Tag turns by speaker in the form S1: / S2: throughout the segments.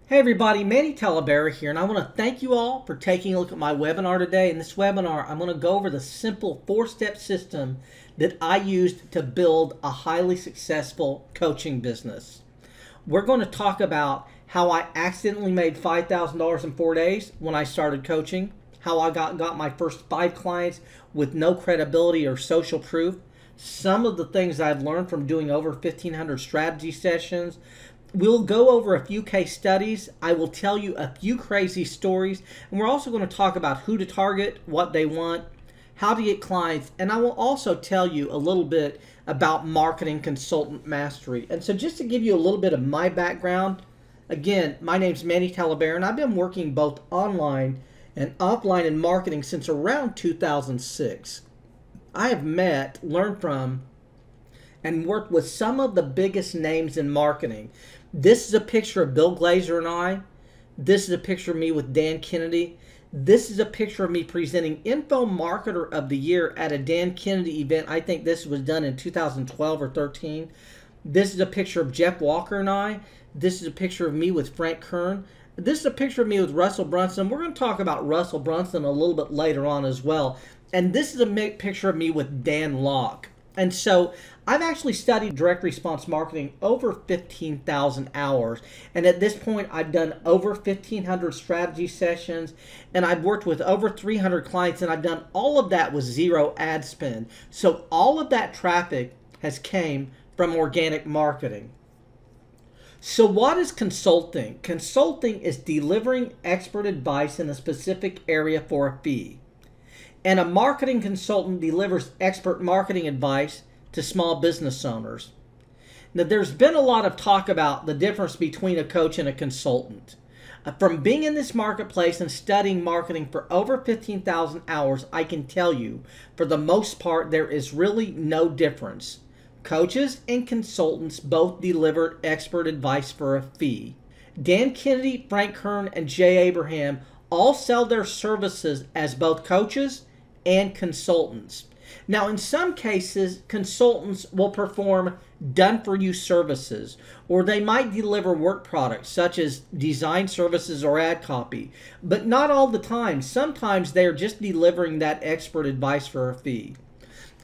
S1: Hey everybody, Manny Talabera here, and I want to thank you all for taking a look at my webinar today. In this webinar, I'm going to go over the simple four-step system that I used to build a highly successful coaching business. We're going to talk about how I accidentally made $5,000 in 4 days when I started coaching, how I got my first 5 clients with no credibility or social proof, some of the things I've learned from doing over 1,500 strategy sessions. We'll go over a few case studies. I will tell you a few crazy stories. And we're also going to talk about who to target, what they want, how to get clients. And I will also tell you a little bit about marketing consultant mastery. And so just to give you a little bit of my background, again, my name's Manny Talabera, and I've been working both online and offline in marketing since around 2006. I have met, learned from, and worked with some of the biggest names in marketing. This is a picture of Bill Glazer and I. This is a picture of me with Dan Kennedy. This is a picture of me presenting Info Marketer of the Year at a Dan Kennedy event. I think this was done in 2012 or 13. This is a picture of Jeff Walker and I. This is a picture of me with Frank Kern. This is a picture of me with Russell Brunson. We're going to talk about Russell Brunson a little bit later on as well. And this is a picture of me with Dan Locke. And so I've actually studied direct response marketing over 15,000 hours. And at this point, I've done over 1,500 strategy sessions, and I've worked with over 300 clients, and I've done all of that with zero ad spend. So all of that traffic has came from organic marketing. So what is consulting? Consulting is delivering expert advice in a specific area for a fee. And a marketing consultant delivers expert marketing advice to small business owners. Now, there's been a lot of talk about the difference between a coach and a consultant. From being in this marketplace and studying marketing for over 15,000 hours, I can tell you, for the most part, there is really no difference. Coaches and consultants both deliver expert advice for a fee. Dan Kennedy, Frank Kern, and Jay Abraham all sell their services as both coaches and consultants. Now, in some cases, consultants will perform done-for-you services, or they might deliver work products such as design services or ad copy, but not all the time. Sometimes they're just delivering that expert advice for a fee.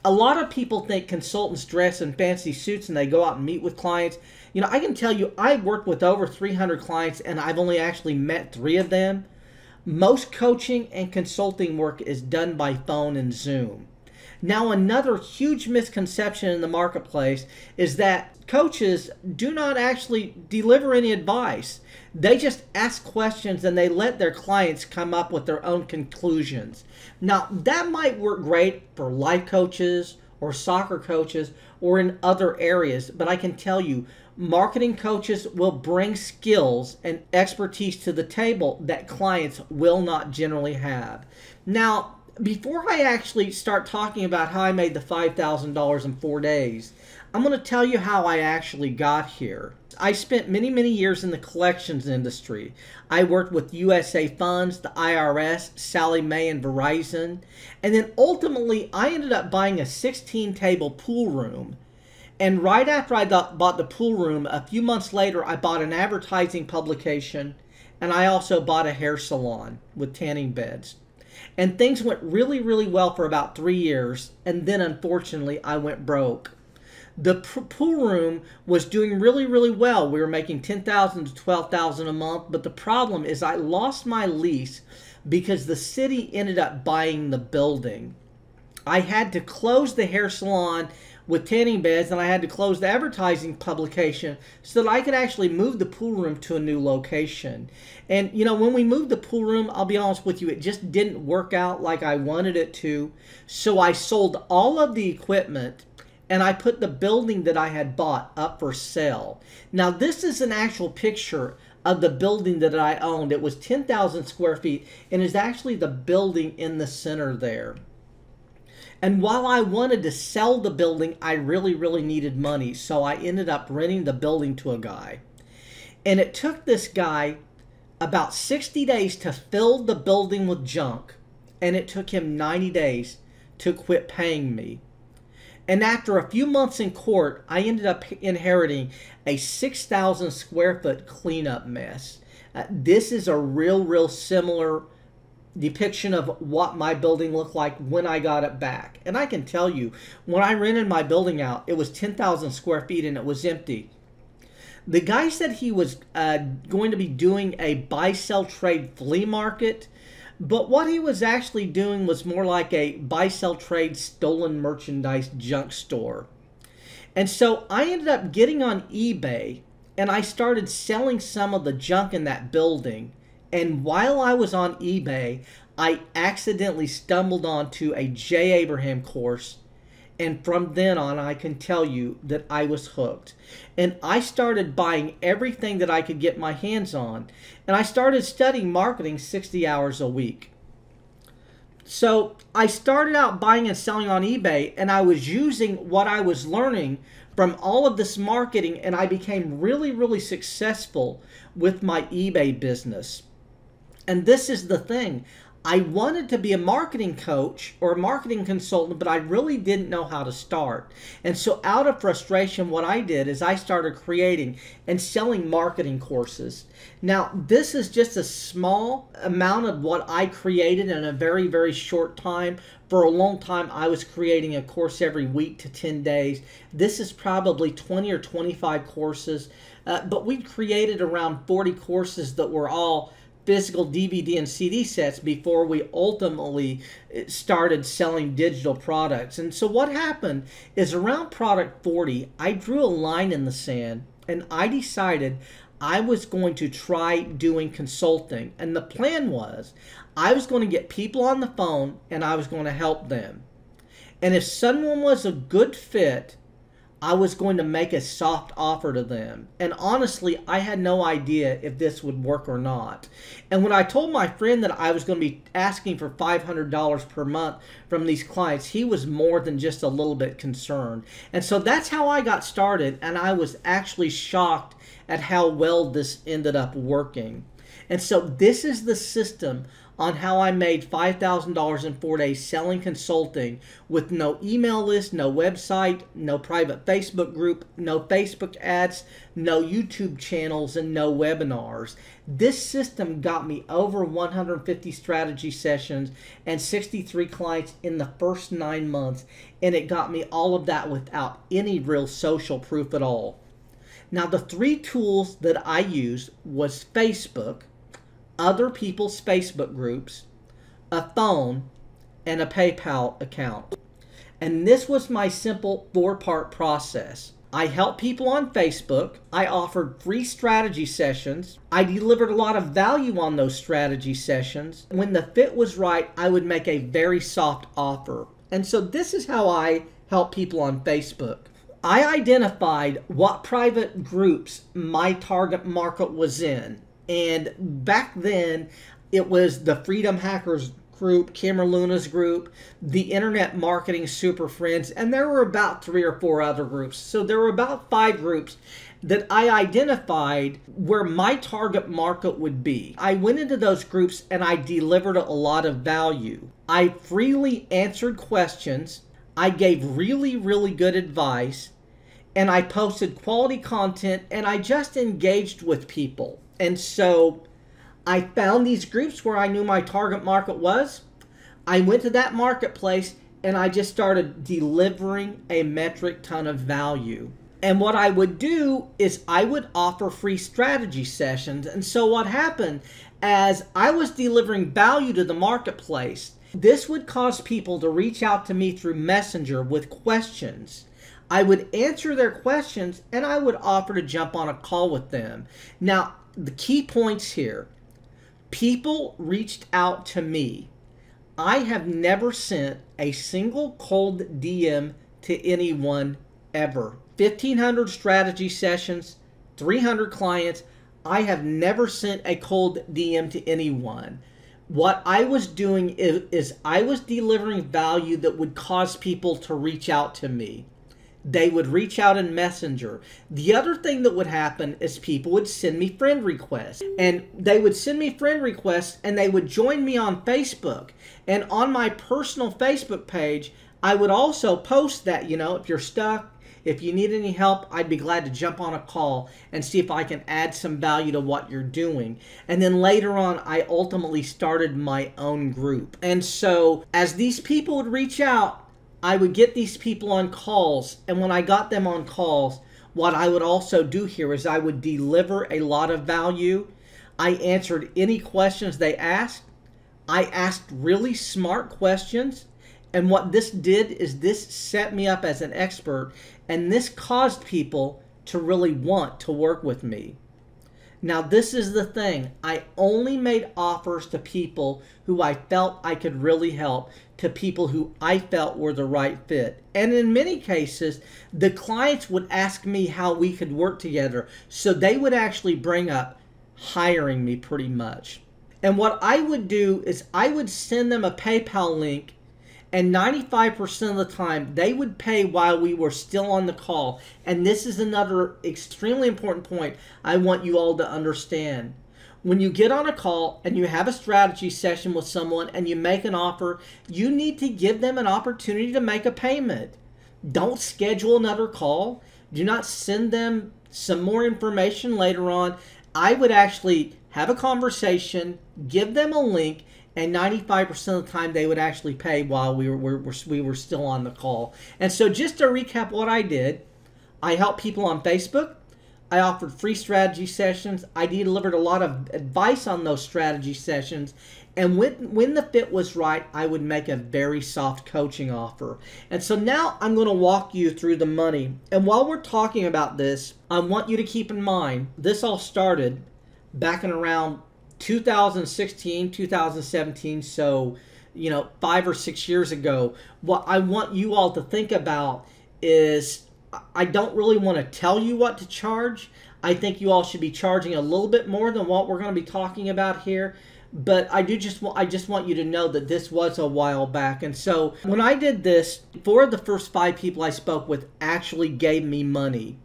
S1: A lot of people think consultants dress in fancy suits and they go out and meet with clients. You know, I can tell you, I've worked with over 300 clients and I've only actually met 3 of them. Most coaching and consulting work is done by phone and Zoom. Now, another huge misconception in the marketplace is that coaches do not actually deliver any advice. They just ask questions and they let their clients come up with their own conclusions. Now, that might work great for life coaches or soccer coaches or in other areas, but I can tell you, marketing coaches will bring skills and expertise to the table that clients will not generally have. Now, before I actually start talking about how I made the $5,000 in 4 days, I'm going to tell you how I actually got here. I spent many, many years in the collections industry. I worked with USA Funds, the IRS, Sallie Mae, and Verizon. And then ultimately, I ended up buying a 16-table pool room. And right after I bought the pool room, a few months later, I bought an advertising publication, and I also bought a hair salon with tanning beds. And things went really, really well for about 3 years, and then unfortunately, I went broke. The pool room was doing really, really well. We were making $10,000 to $12,000 a month, but the problem is I lost my lease because the city ended up buying the building. I had to close the hair salon with tanning beds, and I had to close the advertising publication so that I could actually move the pool room to a new location. And you know, when we moved the pool room, I'll be honest with you, it just didn't work out like I wanted it to. So I sold all of the equipment and I put the building that I had bought up for sale. Now, this is an actual picture of the building that I owned. It was 10,000 square feet and is actually the building in the center there. And while I wanted to sell the building, I really, really needed money. So I ended up renting the building to a guy. And it took this guy about 60 days to fill the building with junk. And it took him 90 days to quit paying me. And after a few months in court, I ended up inheriting a 6,000 square foot cleanup mess. This is a real similar depiction of what my building looked like when I got it back. And I can tell you, when I rented my building out, it was 10,000 square feet and it was empty. The guy said he was going to be doing a buy-sell-trade flea market, but what he was actually doing was more like a buy-sell-trade stolen merchandise junk store. And so I ended up getting on eBay and I started selling some of the junk in that building. And while I was on eBay, I accidentally stumbled onto a J. Abraham course. And from then on, I can tell you that I was hooked. And I started buying everything that I could get my hands on. And I started studying marketing 60 hours a week. So I started out buying and selling on eBay, and I was using what I was learning from all of this marketing, and I became really successful with my eBay business. And this is the thing. I wanted to be a marketing coach or a marketing consultant, but I really didn't know how to start. And so out of frustration, what I did is I started creating and selling marketing courses. Now, this is just a small amount of what I created in a very short time. For a long time, I was creating a course every week to 10 days. This is probably 20 or 25 courses, but we created around 40 courses that were all physical DVD and CD sets before we ultimately started selling digital products. And so what happened is around product 40, I drew a line in the sand and I decided I was going to try doing consulting. And the plan was I was going to get people on the phone and I was going to help them. And if someone was a good fit, I was going to make a soft offer to them. And honestly, I had no idea if this would work or not. And when I told my friend that I was going to be asking for $500 per month from these clients, he was more than just a little bit concerned. And so that's how I got started. And I was actually shocked at how well this ended up working. And so this is the system on how I made $5,000 in 4 days selling consulting with no email list, no website, no private Facebook group, no Facebook ads, no YouTube channels, and no webinars. This system got me over 150 strategy sessions and 63 clients in the first 9 months, and it got me all of that without any real social proof at all. Now, the 3 tools that I used was Facebook, other people's Facebook groups, a phone, and a PayPal account. And this was my simple 4-part process. I helped people on Facebook. I offered free strategy sessions. I delivered a lot of value on those strategy sessions. When the fit was right, I would make a very soft offer. And so this is how I help people on Facebook. I identified what private groups my target market was in. And back then, it was the Freedom Hackers group, Cameron Luna's group, the Internet Marketing Super Friends, and there were about 3 or 4 other groups. So there were about 5 groups that I identified where my target market would be. I went into those groups and I delivered a lot of value. I freely answered questions. I gave really good advice. And I posted quality content and I just engaged with people. And so I found these groups where I knew my target market was. I went to that marketplace and I just started delivering a metric ton of value. And what I would do is I would offer free strategy sessions. And so what happened as I was delivering value to the marketplace, this would cause people to reach out to me through Messenger with questions. I would answer their questions and I would offer to jump on a call with them. Now, the key points here. People reached out to me. I have never sent a single cold DM to anyone ever. 1,500 strategy sessions, 300 clients. I have never sent a cold DM to anyone. What I was doing is I was delivering value that would cause people to reach out to me. They would reach out in Messenger. The other thing that would happen is people would send me friend requests. And they would send me friend requests and they would join me on Facebook. And on my personal Facebook page, I would also post that, if you're stuck, if you need any help, I'd be glad to jump on a call and see if I can add some value to what you're doing. And then later on, I ultimately started my own group. And so as these people would reach out, I would get these people on calls. And when I got them on calls, what I would also do here is I would deliver a lot of value. I answered any questions they asked. I asked really smart questions. And what this did is this set me up as an expert, and this caused people to really want to work with me. Now, this is the thing. I only made offers to people who I felt I could really help, to people who I felt were the right fit. And in many cases, the clients would ask me how we could work together. So they would actually bring up hiring me pretty much. And what I would do is I would send them a PayPal link, and 95% of the time, they would pay while we were still on the call. And this is another extremely important point I want you all to understand. When you get on a call and you have a strategy session with someone and you make an offer, you need to give them an opportunity to make a payment. Don't schedule another call. Do not send them some more information later on. I would actually have a conversation, give them a link, and 95% of the time they would actually pay while we were still on the call. And so just to recap what I did, I helped people on Facebook. I offered free strategy sessions. I delivered a lot of advice on those strategy sessions. And when the fit was right, I would make a very soft coaching offer. And so now I'm going to walk you through the money. And while we're talking about this, I want you to keep in mind, this all started back in around 2016, 2017, so 5 or 6 years ago. What I want you all to think about is I don't really want to tell you what to charge. I think you all should be charging a little bit more than what we're going to be talking about here. But I just want you to know that this was a while back. And so when I did this, 4 of the first 5 people I spoke with actually gave me money.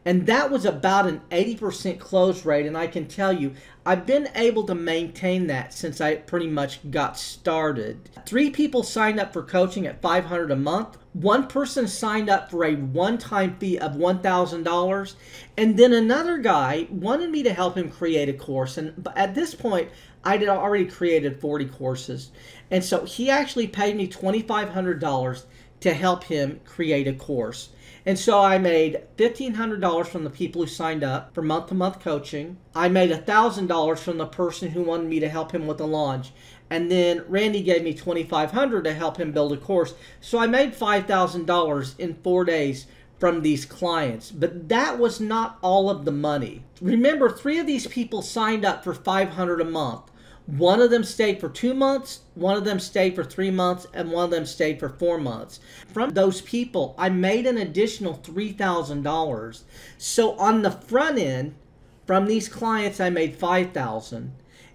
S1: And that was about an 80% close rate. And I can tell you, I've been able to maintain that since I pretty much got started. 3 people signed up for coaching at $500 a month. 1 person signed up for a one-time fee of $1,000. And then another guy wanted me to help him create a course. And at this point, I had already created 40 courses. And so he actually paid me $2,500 to help him create a course. And so I made $1,500 from the people who signed up for month-to-month coaching. I made $1,000 from the person who wanted me to help him with the launch. And then Randy gave me $2,500 to help him build a course. So I made $5,000 in 4 days from these clients. But that was not all of the money. Remember, 3 of these people signed up for $500 a month. 1 of them stayed for 2 months, 1 of them stayed for 3 months, and 1 of them stayed for 4 months. From those people, I made an additional $3,000. So on the front end, from these clients, I made $5,000.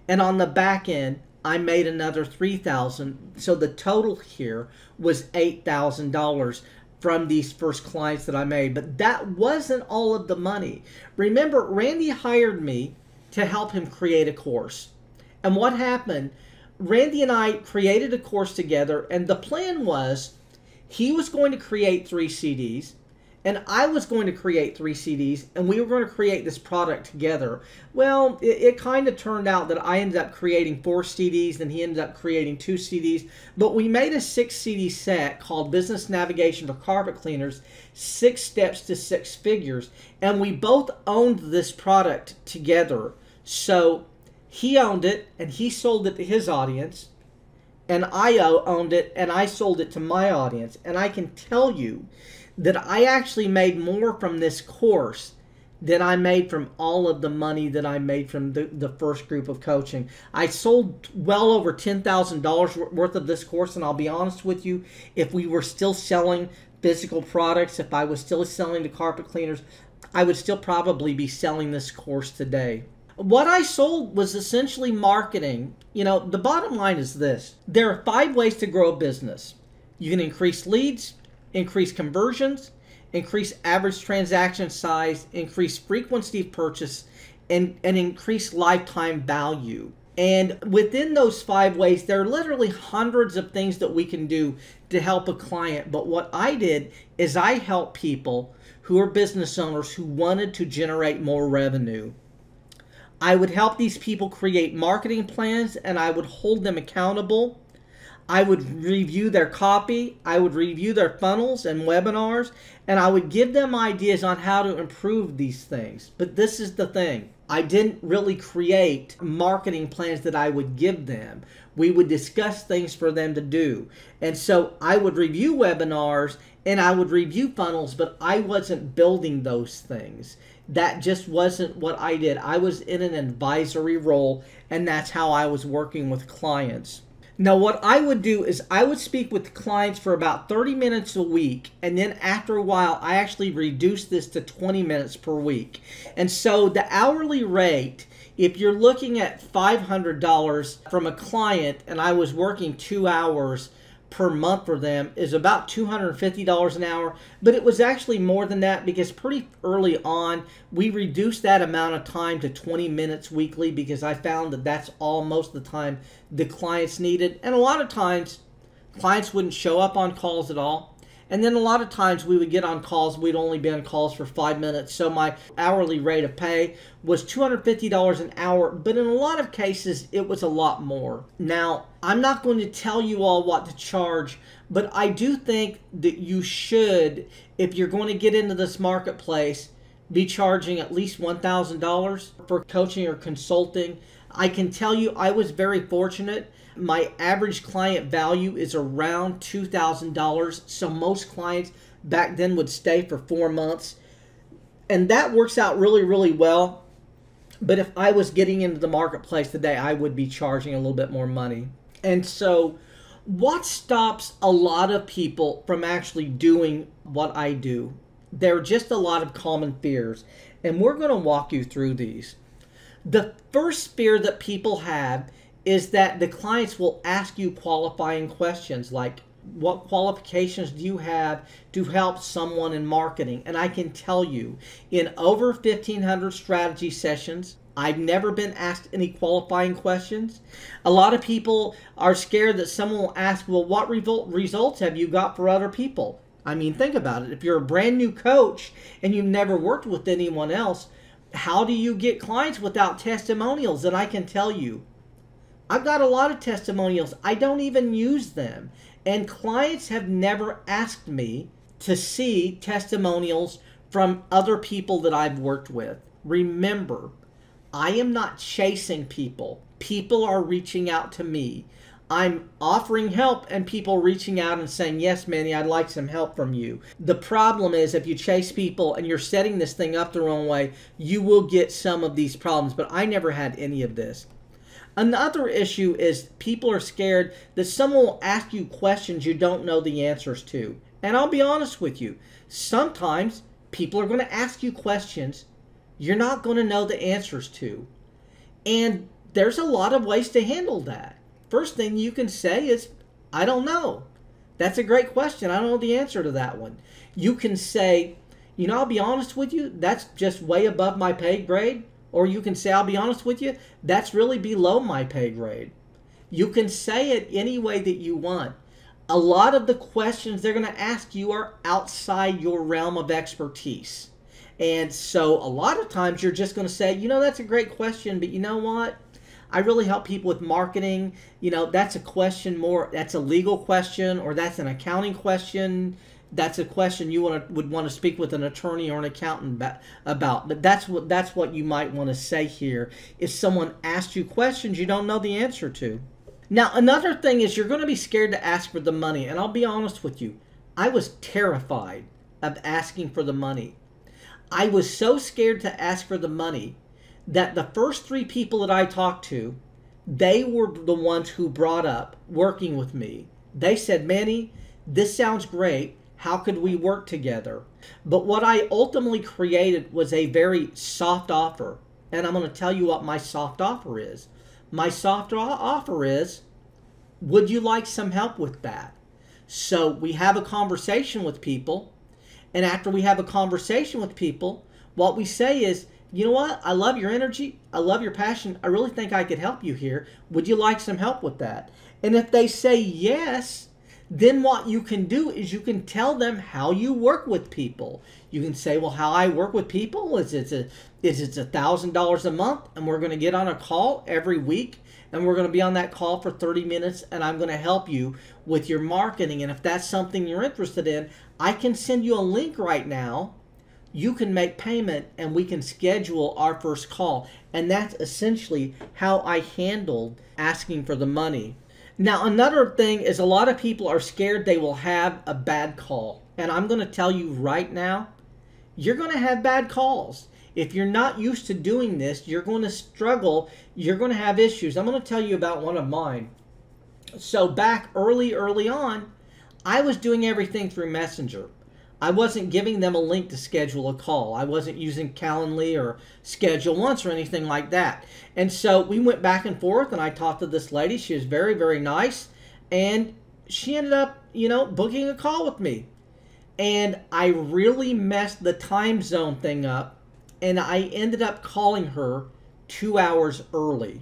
S1: And on the back end, I made another $3,000. So the total here was $8,000 from these first clients that I made. But that wasn't all of the money. Remember, Randy hired me to help him create a course. And what happened, Randy and I created a course together, and the plan was he was going to create 3 CDs, and I was going to create 3 CDs, and we were going to create this product together. Well, it kind of turned out that I ended up creating 4 CDs, and he ended up creating 2 CDs, but we made a 6 CD set called Business Navigation for Carpet Cleaners, 6 Steps to 6 Figures, and we both owned this product together. So he owned it, and he sold it to his audience, and I owned it, and I sold it to my audience. And I can tell you that I actually made more from this course than I made from all of the money that I made from the first group of coaching. I sold well over $10,000 worth of this course, and I'll be honest with you, if we were still selling physical products, if I was still selling to carpet cleaners, I would still probably be selling this course today. What I sold was essentially marketing. The bottom line is this. There are 5 ways to grow a business. You can increase leads, increase conversions, increase average transaction size, increase frequency of purchase, and increase lifetime value. And within those 5 ways, there are literally hundreds of things that we can do to help a client. But what I did is I helped people who are business owners who wanted to generate more revenue. I would help these people create marketing plans, and I would hold them accountable. I would review their copy, I would review their funnels and webinars, and I would give them ideas on how to improve these things. But this is the thing. I didn't really create marketing plans that I would give them. We would discuss things for them to do. And so I would review webinars and I would review funnels, but I wasn't building those things. That just wasn't what I did. I was in an advisory role, and that's how I was working with clients. Now, what I would do is I would speak with clients for about 30 minutes a week, and then after a while, I actually reduced this to 20 minutes per week. And so the hourly rate, if you're looking at $500 from a client, and I was working 2 hours per month for them, is about $250 an hour. But it was actually more than that, because pretty early on we reduced that amount of time to 20 minutes weekly, because I found that that's all most of the time the clients needed. And a lot of times clients wouldn't show up on calls at all. And then a lot of times we would get on calls, we'd only be on calls for 5 minutes. So my hourly rate of pay was $250 an hour, but in a lot of cases it was a lot more. Now, I'm not going to tell you all what to charge, but I do think that you should, if you're going to get into this marketplace, be charging at least $1,000 for coaching or consulting. I can tell you I was very fortunate. My average client value is around $2,000. So most clients back then would stay for 4 months. And that works out really, really well. But if I was getting into the marketplace today, I would be charging a little bit more money. And so what stops a lot of people from actually doing what I do? There are just a lot of common fears. And we're going to walk you through these. The first fear that people have is that the clients will ask you qualifying questions like, what qualifications do you have to help someone in marketing? And I can tell you, in over 1,500 strategy sessions, I've never been asked any qualifying questions. A lot of people are scared that someone will ask, well, what results have you got for other people? I mean, think about it. If you're a brand new coach and you've never worked with anyone else, how do you get clients without testimonials? And I can tell you, I've got a lot of testimonials. I don't even use them. And clients have never asked me to see testimonials from other people that I've worked with. Remember, I am not chasing people. People are reaching out to me. I'm offering help and people reaching out and saying, yes, Manny, I'd like some help from you. The problem is if you chase people and you're setting this thing up the wrong way, you will get some of these problems. But I never had any of this. Another issue is people are scared that someone will ask you questions you don't know the answers to. And I'll be honest with you, sometimes people are going to ask you questions you're not going to know the answers to. And there's a lot of ways to handle that. First thing you can say is, I don't know. That's a great question. I don't know the answer to that one. You can say, you know, I'll be honest with you, that's just way above my pay grade. Or you can say, I'll be honest with you, that's really below my pay grade. You can say it any way that you want. A lot of the questions they're going to ask you are outside your realm of expertise. And so a lot of times you're just going to say, you know, that's a great question, but you know what? I really help people with marketing. You know, that's a question more, that's a legal question, or that's an accounting question. That's a question you would want to speak with an attorney or an accountant about. But that's what you might want to say here. If someone asks you questions you don't know the answer to. Now, another thing is you're going to be scared to ask for the money. And I'll be honest with you, I was terrified of asking for the money. I was so scared to ask for the money that the first 3 people that I talked to, they were the ones who brought up working with me. They said, Manny, this sounds great. How could we work together? But what I ultimately created was a very soft offer. And I'm going to tell you what my soft offer is. My soft offer is, would you like some help with that? So we have a conversation with people. And after we have a conversation with people, what we say is, you know what? I love your energy. I love your passion. I really think I could help you here. Would you like some help with that? And if they say yes, then what you can do is you can tell them how you work with people. You can say, well, how I work with people is it's $1,000 a month, and we're going to get on a call every week, and we're going to be on that call for 30 minutes, and I'm going to help you with your marketing. And if that's something you're interested in, I can send you a link right now. You can make payment, and we can schedule our first call. And that's essentially how I handled asking for the money. Now, another thing is a lot of people are scared they will have a bad call. And I'm going to tell you right now, you're going to have bad calls. If you're not used to doing this, you're going to struggle. You're going to have issues. I'm going to tell you about one of mine. So back early on, I was doing everything through Messenger. I wasn't giving them a link to schedule a call. I wasn't using Calendly or Schedule Once or anything like that. And so we went back and forth, and I talked to this lady. She was very, very nice. And she ended up, booking a call with me. And I really messed the time zone thing up. And I ended up calling her 2 hours early.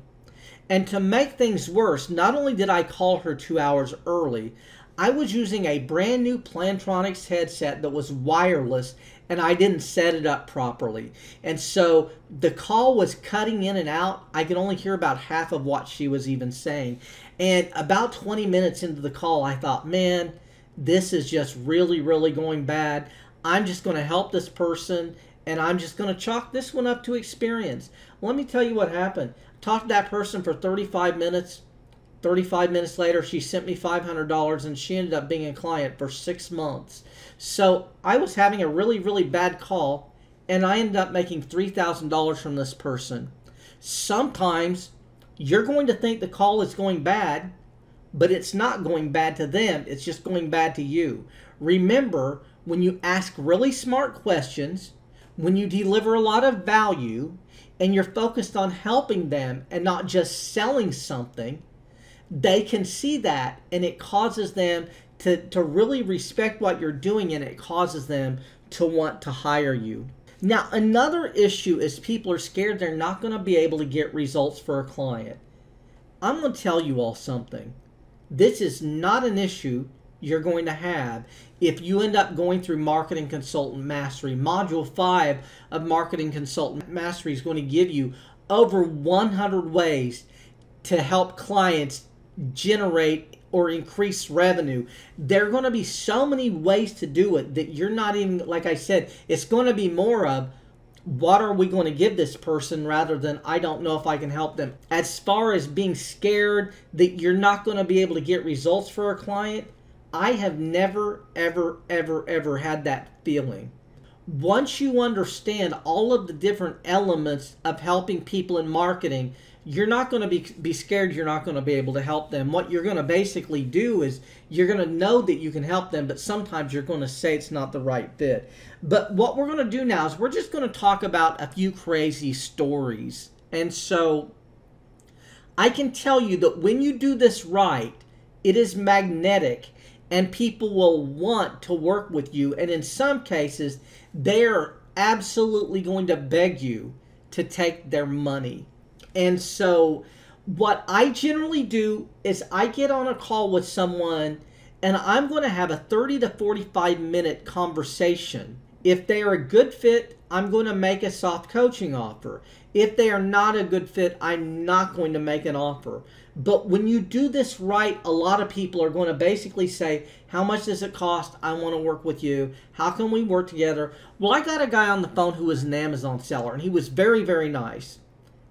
S1: And to make things worse, not only did I call her 2 hours early, I was using a brand new Plantronics headset that was wireless, and I didn't set it up properly. And so the call was cutting in and out. I could only hear about half of what she was even saying. And about 20 minutes into the call, I thought, man, this is just really, really going bad. I'm just going to help this person, and I'm just going to chalk this one up to experience. Let me tell you what happened. Talked to that person for 35 minutes. 35 minutes later, she sent me $500, and she ended up being a client for 6 months. So I was having a really, really bad call, and I ended up making $3,000 from this person. Sometimes you're going to think the call is going bad, but it's not going bad to them. It's just going bad to you. Remember, when you ask really smart questions, when you deliver a lot of value, and you're focused on helping them and not just selling something, they can see that, and it causes them to really respect what you're doing, and it causes them to want to hire you. Now, another issue is people are scared they're not going to be able to get results for a client. I'm going to tell you all something. This is not an issue you're going to have if you end up going through Marketing Consultant Mastery. Module 5 of Marketing Consultant Mastery is going to give you over 100 ways to help clients generate or increase revenue. There are going to be so many ways to do it that you're not even, like I said, it's going to be more of what are we going to give this person rather than I don't know if I can help them. As far as being scared that you're not going to be able to get results for a client, I have never, ever, ever, ever had that feeling. Once you understand all of the different elements of helping people in marketing, you're not going to be scared you're not going to be able to help them. What you're going to basically do is you're going to know that you can help them, but sometimes you're going to say it's not the right fit. But what we're going to do now is we're just going to talk about a few crazy stories. And so I can tell you that when you do this right, it is magnetic, and people will want to work with you. And in some cases, they're absolutely going to beg you to take their money. And so what I generally do is I get on a call with someone, and I'm going to have a 30 to 45 minute conversation. If they are a good fit, I'm going to make a soft coaching offer. If they are not a good fit, I'm not going to make an offer. But when you do this right, a lot of people are going to basically say, how much does it cost? I want to work with you. How can we work together? Well, I got a guy on the phone who was an Amazon seller, and he was very, very nice.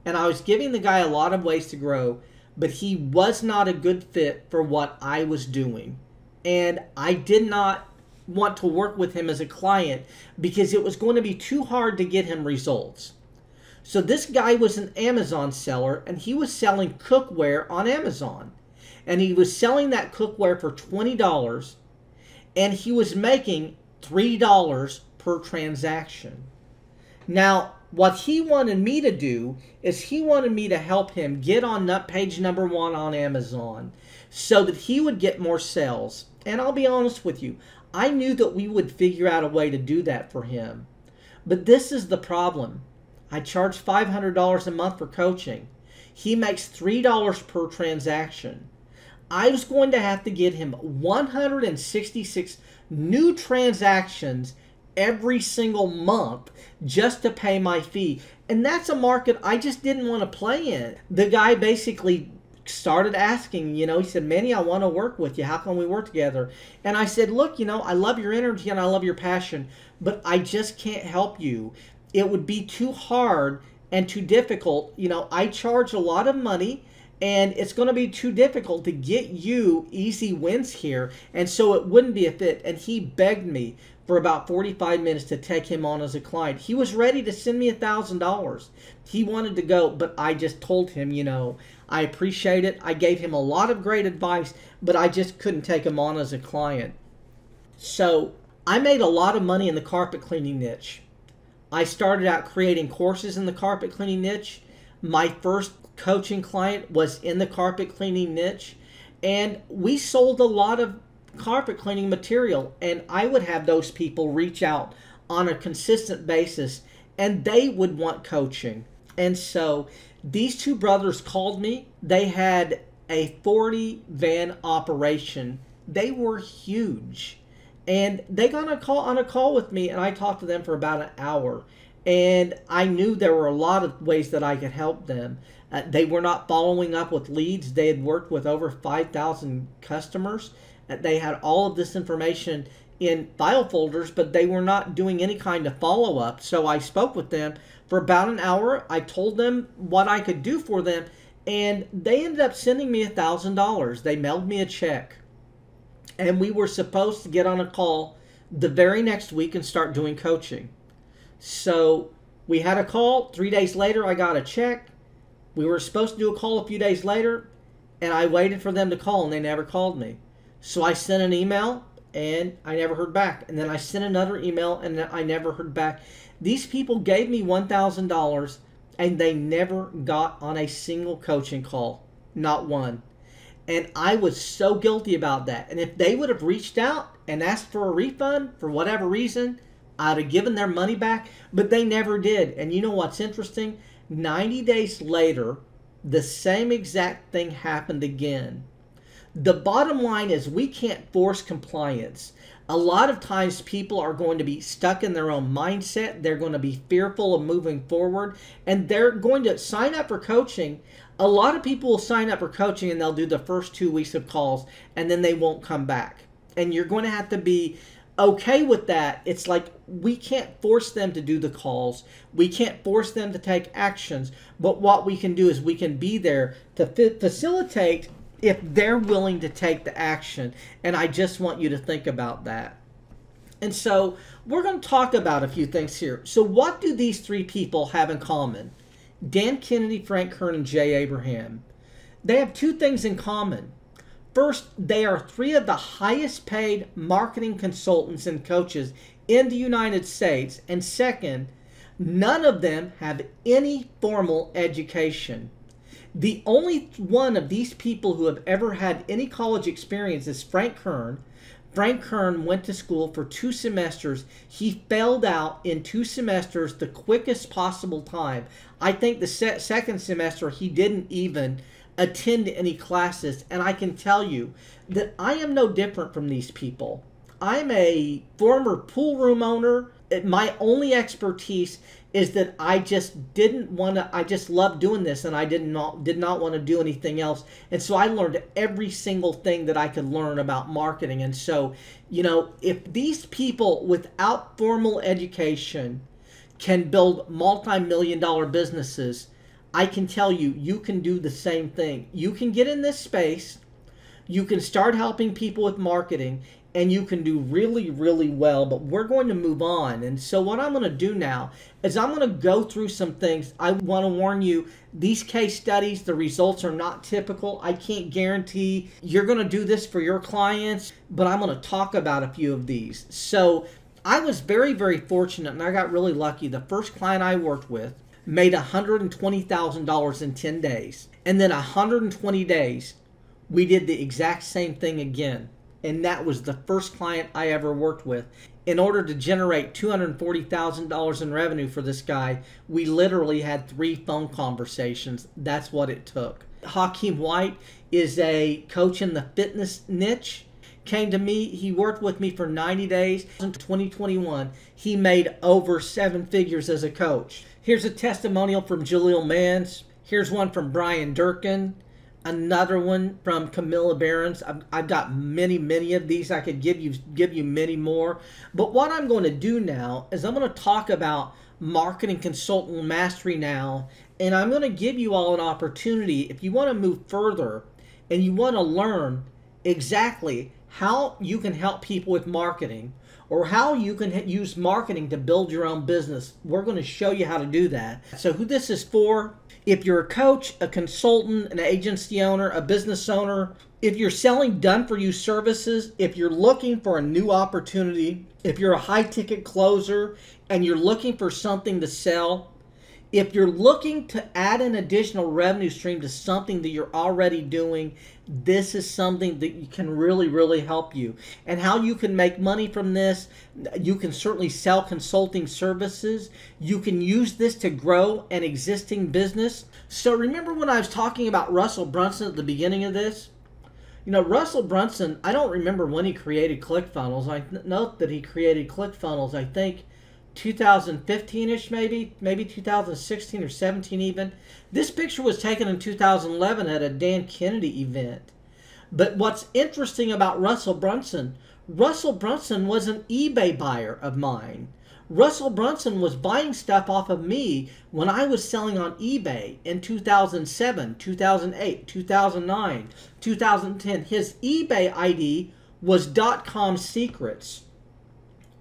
S1: And I was giving the guy a lot of ways to grow, but he was not a good fit for what I was doing. And I did not want to work with him as a client because it was going to be too hard to get him results. So this guy was an Amazon seller, and he was selling cookware on Amazon. And he was selling that cookware for $20, and he was making $3 per transaction. Now, what he wanted me to do is he wanted me to help him get on page number 1 on Amazon so that he would get more sales. And I'll be honest with you, I knew that we would figure out a way to do that for him. But this is the problem. I charge $500 a month for coaching. He makes $3 per transaction. I was going to have to get him 166 new transactions every single month just to pay my fee. And that's a market I just didn't want to play in. The guy basically started asking, he said, Manny, I want to work with you. How can we work together? And I said, look, I love your energy and I love your passion, but I just can't help you. It would be too hard and too difficult. I charge a lot of money, and it's going to be too difficult to get you easy wins here. And so it wouldn't be a fit. And he begged me for about 45 minutes to take him on as a client. He was ready to send me $1,000. He wanted to go, but I just told him, I appreciate it. I gave him a lot of great advice, but I just couldn't take him on as a client. So I made a lot of money in the carpet cleaning niche. I started out creating courses in the carpet cleaning niche. My first coaching client was in the carpet cleaning niche, and we sold a lot of carpet cleaning material, and I would have those people reach out on a consistent basis, and they would want coaching. And so these two brothers called me. They had a 40 van operation. They were huge, and they got on a call with me, and I talked to them for about an hour. And I knew there were a lot of ways that I could help them. They were not following up with leads. They had worked with over 5,000 customers. They had all of this information in file folders, but they were not doing any kind of follow-up. So I spoke with them for about an hour. I told them what I could do for them, and they ended up sending me $1,000. They mailed me a check. And we were supposed to get on a call the very next week and start doing coaching. So we had a call. 3 days later, I got a check. We were supposed to do a call a few days later, and I waited for them to call, and they never called me. So I sent an email, and I never heard back. And then I sent another email, and I never heard back. These people gave me $1,000, and they never got on a single coaching call. Not one. And I was so guilty about that. And if they would have reached out and asked for a refund for whatever reason, I'd have given their money back, but they never did. And you know what's interesting? 90 days later, the same exact thing happened again. The bottom line is we can't force compliance. A lot of times people are going to be stuck in their own mindset. They're going to be fearful of moving forward, and they're going to sign up for coaching. A lot of people will sign up for coaching and they'll do the first 2 weeks of calls, and then they won't come back. And you're going to have to be okay with that. It's like we can't force them to do the calls. We can't force them to take actions. But what we can do is we can be there to facilitate if they're willing to take the action. And I just want you to think about that. And so we're going to talk about a few things here. So what do these three people have in common? Dan Kennedy, Frank Kern, and Jay Abraham. They have two things in common. First, they are three of the highest paid marketing consultants and coaches in the United States. And second, none of them have any formal education. The only one of these people who have ever had any college experience is Frank Kern. Frank Kern went to school for 2 semesters. He failed out in 2 semesters the quickest possible time. I think the second semester he didn't even attend any classes. And I can tell you that I am no different from these people. I'm a former pool room owner. My only expertise is that I just didn't want to, I just loved doing this, and I did not want to do anything else. And so I learned every single thing that I could learn about marketing. And so, if these people without formal education can build multi-million-dollar businesses, I can tell you, you can do the same thing. You can get in this space, you can start helping people with marketing, and you can do really, really well. But we're going to move on. And so what I'm going to do now is I'm going to go through some things. I want to warn you, these case studies, the results are not typical. I can't guarantee you're going to do this for your clients, but I'm going to talk about a few of these. So I was very, very fortunate, and I got really lucky. The first client I worked with made $120,000 in 10 days. And then 120 days, we did the exact same thing again. And that was the first client I ever worked with. In order to generate $240,000 in revenue for this guy, we literally had 3 phone conversations. That's what it took. Hakeem White is a coach in the fitness niche. Came to me, he worked with me for 90 days. In 2021, he made over 7 figures as a coach. Here's a testimonial from Jaleel Mans. Here's one from Brian Durkin. Another one from Camilla Behrens. I've got many of these. I could give you many more. But what I'm going to do now is I'm going to talk about marketing consultant mastery now. And I'm going to give you all an opportunity, if you want to move further and you want to learn exactly how you can help people with marketing, or how you can use marketing to build your own business. We're going to show you how to do that. So who this is for, if you're a coach, a consultant, an agency owner, a business owner, if you're selling done-for-you services, if you're looking for a new opportunity, if you're a high-ticket closer and you're looking for something to sell, if you're looking to add an additional revenue stream to something that you're already doing, this is something that can really help you. And how you can make money from this, you can certainly sell consulting services. You can use this to grow an existing business. So remember when I was talking about Russell Brunson at the beginning of this? You know, Russell Brunson, I don't remember when he created ClickFunnels. I note that he created ClickFunnels, I think, 2015-ish, maybe 2016 or 17 even. This picture was taken in 2011 at a Dan Kennedy event. But what's interesting about Russell Brunson was an eBay buyer of mine. Russell Brunson was buying stuff off of me when I was selling on eBay in 2007, 2008, 2009, 2010. His eBay ID was .com secrets.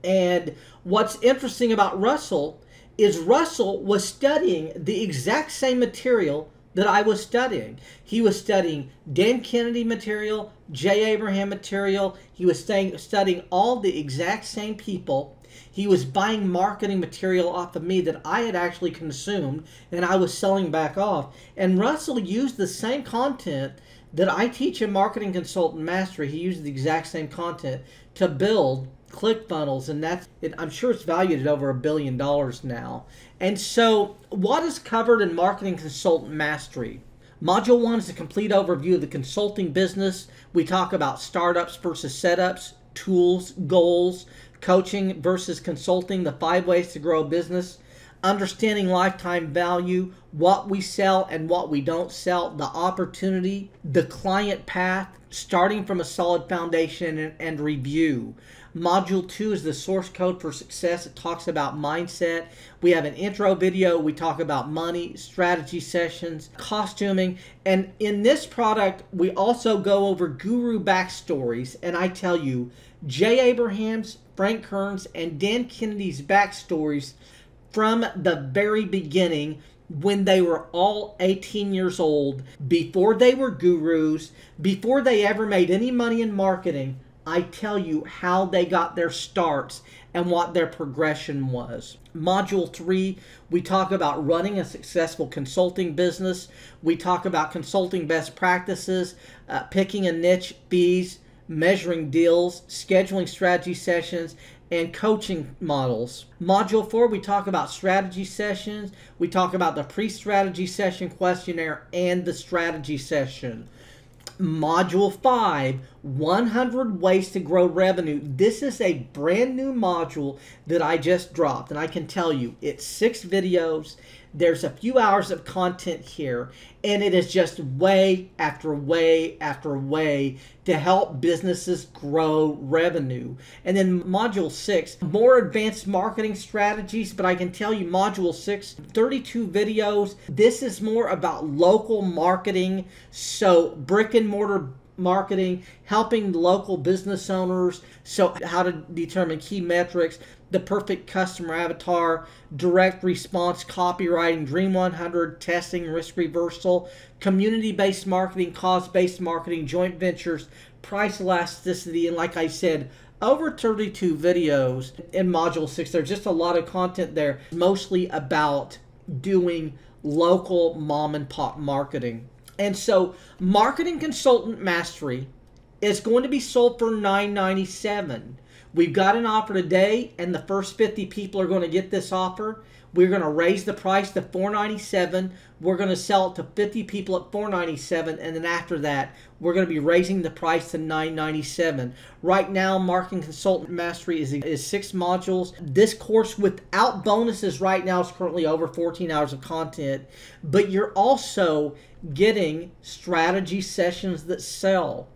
S1: And what's interesting about Russell is Russell was studying the exact same material that I was studying. He was studying Dan Kennedy material, J. Abraham material. He was studying all the exact same people. He was buying marketing material off of me that I had actually consumed and I was selling back off. And Russell used the same content that I teach in Marketing Consultant Mastery. He used the exact same content to build ClickFunnels, and I'm sure it's valued at over $1 billion now. And so what is covered in Marketing Consultant Mastery? Module 1 is a complete overview of the consulting business. We talk about startups versus setups, tools, goals, coaching versus consulting, the 5 ways to grow a business, understanding lifetime value, what we sell and what we don't sell, the opportunity, the client path, starting from a solid foundation, and review. Module 2 is the source code for success. It talks about mindset. We have an intro video. We talk about money, strategy sessions, costuming. And in this product, we also go over guru backstories. And I tell you, J. Abraham's, Frank Kern's, and Dan Kennedy's backstories from the very beginning, when they were all 18 years old, before they were gurus, before they ever made any money in marketing. I tell you how they got their starts and what their progression was. Module 3, we talk about running a successful consulting business. We talk about consulting best practices, picking a niche, fees, measuring deals, scheduling strategy sessions, and coaching models. Module 4, we talk about strategy sessions. We talk about the pre-strategy session questionnaire and the strategy session. Module 5, 100 ways to grow revenue. This is a brand new module that I just dropped, and I can tell you it's 6 videos. There's a few hours of content here, and it is just way after way after way to help businesses grow revenue. And then Module 6, more advanced marketing strategies, but I can tell you Module 6, 32 videos. This is more about local marketing, so brick and mortar marketing, helping local business owners, so how to determine key metrics, the perfect customer avatar, direct response copywriting, Dream 100, testing, risk reversal, community-based marketing, cause-based marketing, joint ventures, price elasticity, and like I said, over 32 videos in Module 6. There's just a lot of content there, mostly about doing local mom and pop marketing. And so Marketing Consultant Mastery is going to be sold for $9.97. We've got an offer today, and the first 50 people are going to get this offer. We're going to raise the price to $497. We're going to sell it to 50 people at $497, and then after that, we're going to be raising the price to $997. Right now, Marketing Consultant Mastery is 6 modules. This course without bonuses right now is currently over 14 hours of content, but you're also getting strategy sessions that sell.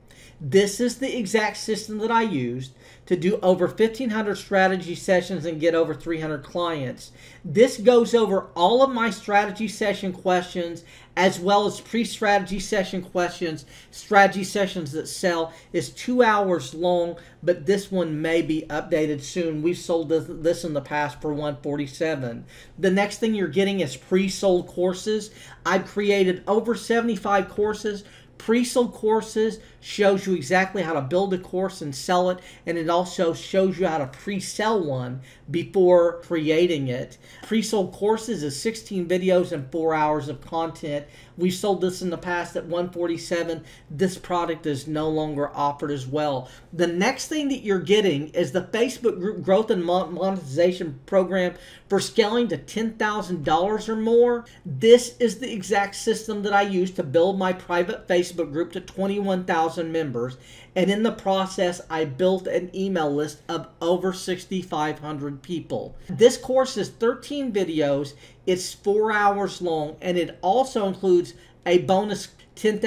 S1: This is the exact system that I used to do over 1,500 strategy sessions and get over 300 clients. This goes over all of my strategy session questions as well as pre-strategy session questions. Strategy sessions that sell is 2 hours long, but this one may be updated soon. We've sold this in the past for $147. The next thing you're getting is pre-sold courses. I've created over 75 courses. Pre-sold courses shows you exactly how to build a course and sell it, and it also shows you how to pre-sell one before creating it. Pre-sold courses is 16 videos and 4 hours of content. We've sold this in the past at $147. This product is no longer offered as well. The next thing that you're getting is the Facebook group growth and monetization program for scaling to $10,000 or more. This is the exact system that I use to build my private Facebook group to 21,000 members. And in the process, I built an email list of over 6,500 people. This course is 13 videos. It's 4 hours long, and it also includes a bonus $10,000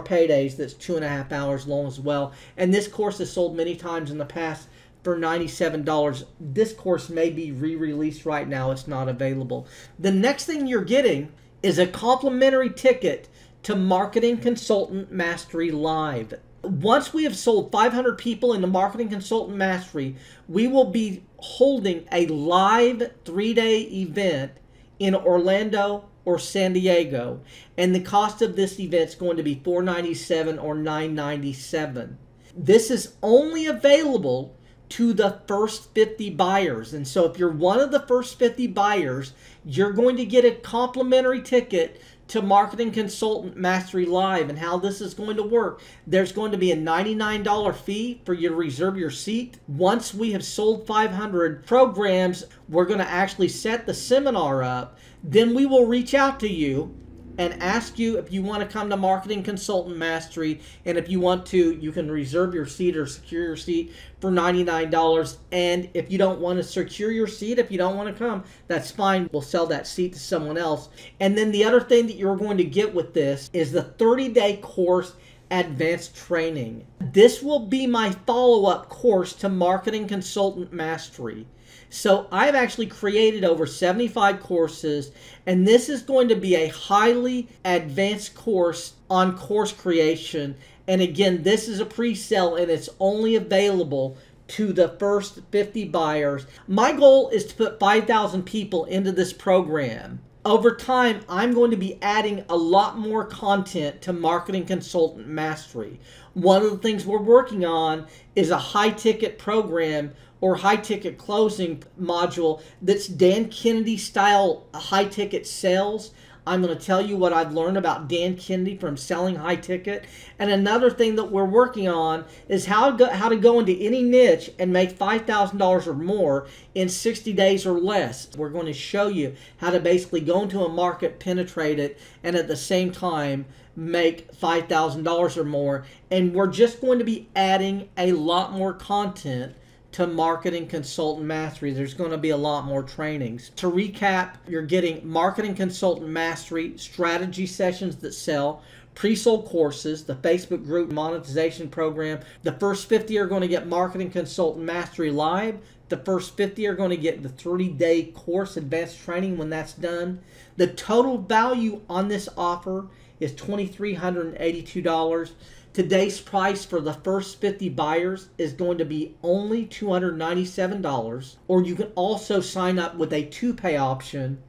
S1: paydays that's 2.5 hours long as well. And this course is sold many times in the past for $97. This course may be re-released right now. It's not available. The next thing you're getting is a complimentary ticket to Marketing Consultant Mastery Live. Once we have sold 500 people into Marketing Consultant Mastery, we will be holding a live 3-day event in Orlando or San Diego. And the cost of this event is going to be $497 or $997. This is only available to the first 50 buyers. And so if you're one of the first 50 buyers, you're going to get a complimentary ticket to Marketing Consultant Mastery Live. And how this is going to work, there's going to be a $99 fee for you to reserve your seat. Once we have sold 500 programs, we're going to actually set the seminar up. Then we will reach out to you and ask you if you want to come to Marketing Consultant Mastery. And if you want to, you can reserve your seat or secure your seat for $99. And if you don't want to secure your seat, if you don't want to come, that's fine. We'll sell that seat to someone else. And then the other thing that you're going to get with this is the 30-day course Advanced Training. This will be my follow-up course to Marketing Consultant Mastery. So I've actually created over 75 courses, and this is going to be a highly advanced course on course creation. And again, this is a pre-sale, and it's only available to the first 50 buyers. My goal is to put 5,000 people into this program. Over time, I'm going to be adding a lot more content to Marketing Consultant Mastery. One of the things we're working on is a high-ticket program or high-ticket closing module that's Dan Kennedy style high-ticket sales. I'm going to tell you what I've learned about Dan Kennedy from selling high ticket. And another thing that we're working on is how to go into any niche and make $5,000 or more in 60 days or less. We're going to show you how to basically go into a market, penetrate it, and at the same time make $5,000 or more. And we're just going to be adding a lot more content to Marketing Consultant Mastery. There's going to be a lot more trainings. To recap, you're getting Marketing Consultant Mastery, strategy sessions that sell, pre-sold courses, the Facebook group monetization program. The first 50 are going to get Marketing Consultant Mastery Live. The first 50 are going to get the 30-day course Advanced Training when that's done. The total value on this offer is $2,382. Today's price for the first 50 buyers is going to be only $297, or you can also sign up with a 2-pay option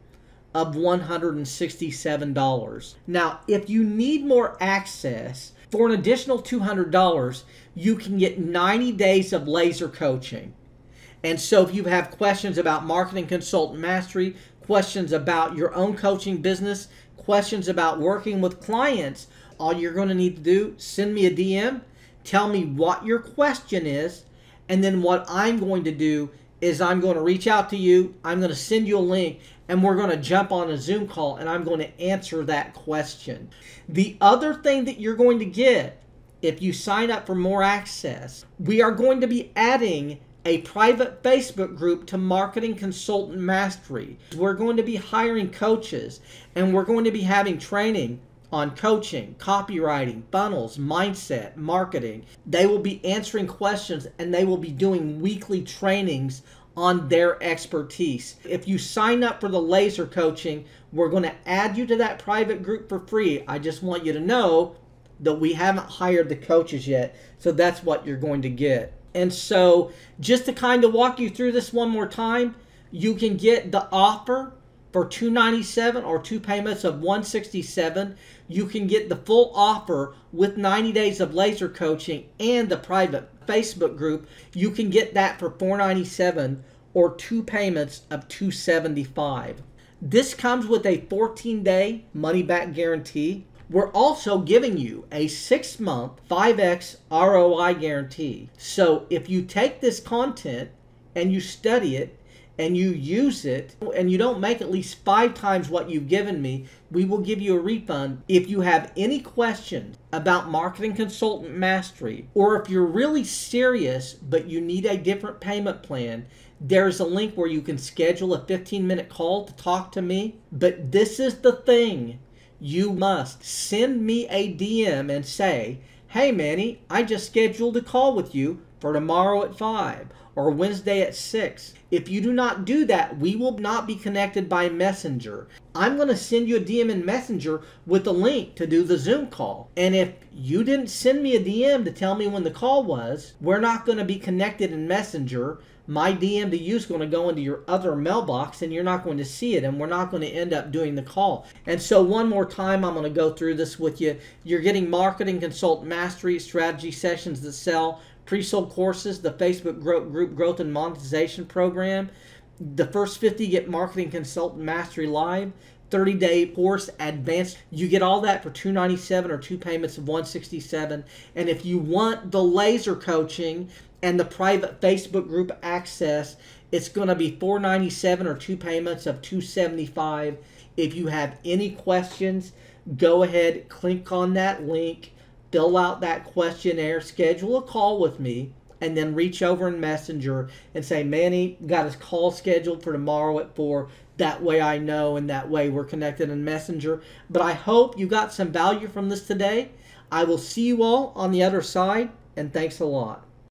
S1: of $167. Now, if you need more access, for an additional $200, you can get 90 days of laser coaching. And so if you have questions about Marketing Consultant Mastery, questions about your own coaching business, questions about working with clients, all you're going to need to do, send me a DM, tell me what your question is, And then what I'm going to do is I'm going to reach out to you. I'm going to send you a link, and we're going to jump on a Zoom call, and I'm going to answer that question. The other thing that you're going to get if you sign up for more access, we are going to be adding a private Facebook group to Marketing Consultant Mastery. We're going to be hiring coaches, and we're going to be having training on coaching, copywriting, funnels, mindset, marketing. They will be answering questions, and they will be doing weekly trainings on their expertise. If you sign up for the laser coaching, we're going to add you to that private group for free. I just want you to know that we haven't hired the coaches yet, so that's what you're going to get. And so just to kind of walk you through this one more time, you can get the offer for $297 or 2 payments of $167. You can get the full offer with 90 days of laser coaching and the private Facebook group. You can get that for $497 or 2 payments of $275. This comes with a 14-day money-back guarantee. We're also giving you a 6-month 5x ROI guarantee. So if you take this content and you study it and you use it and you don't make at least 5 times what you've given me, we will give you a refund. If you have any questions about Marketing Consultant Mastery, or if you're really serious but you need a different payment plan, there's a link where you can schedule a 15-minute call to talk to me. But this is the thing. You must send me a DM and say, hey Manny, I just scheduled a call with you for tomorrow at 5 or Wednesday at 6. If you do not do that, we will not be connected by Messenger. I'm going to send you a DM in Messenger with a link to do the Zoom call. And if you didn't send me a DM to tell me when the call was, we're not going to be connected in Messenger. My DM to you is going to go into your other mailbox, and you're not going to see it, and we're not going to end up doing the call. And so one more time, I'm going to go through this with you. You're getting Marketing Consultant Mastery, strategy sessions that sell, pre-sold courses, the Facebook group growth and monetization program. The first 50 get Marketing Consultant Mastery Live. 30-day course advanced. You get all that for $297 or 2 payments of $167. And if you want the laser coaching and the private Facebook group access, it's going to be $497 or 2 payments of $275. If you have any questions, go ahead, click on that link, fill out that questionnaire, schedule a call with me, and then reach over in Messenger and say, Manny, got his call scheduled for tomorrow at 4. That way I know, and that way we're connected in Messenger. But I hope you got some value from this today. I will see you all on the other side, and thanks a lot.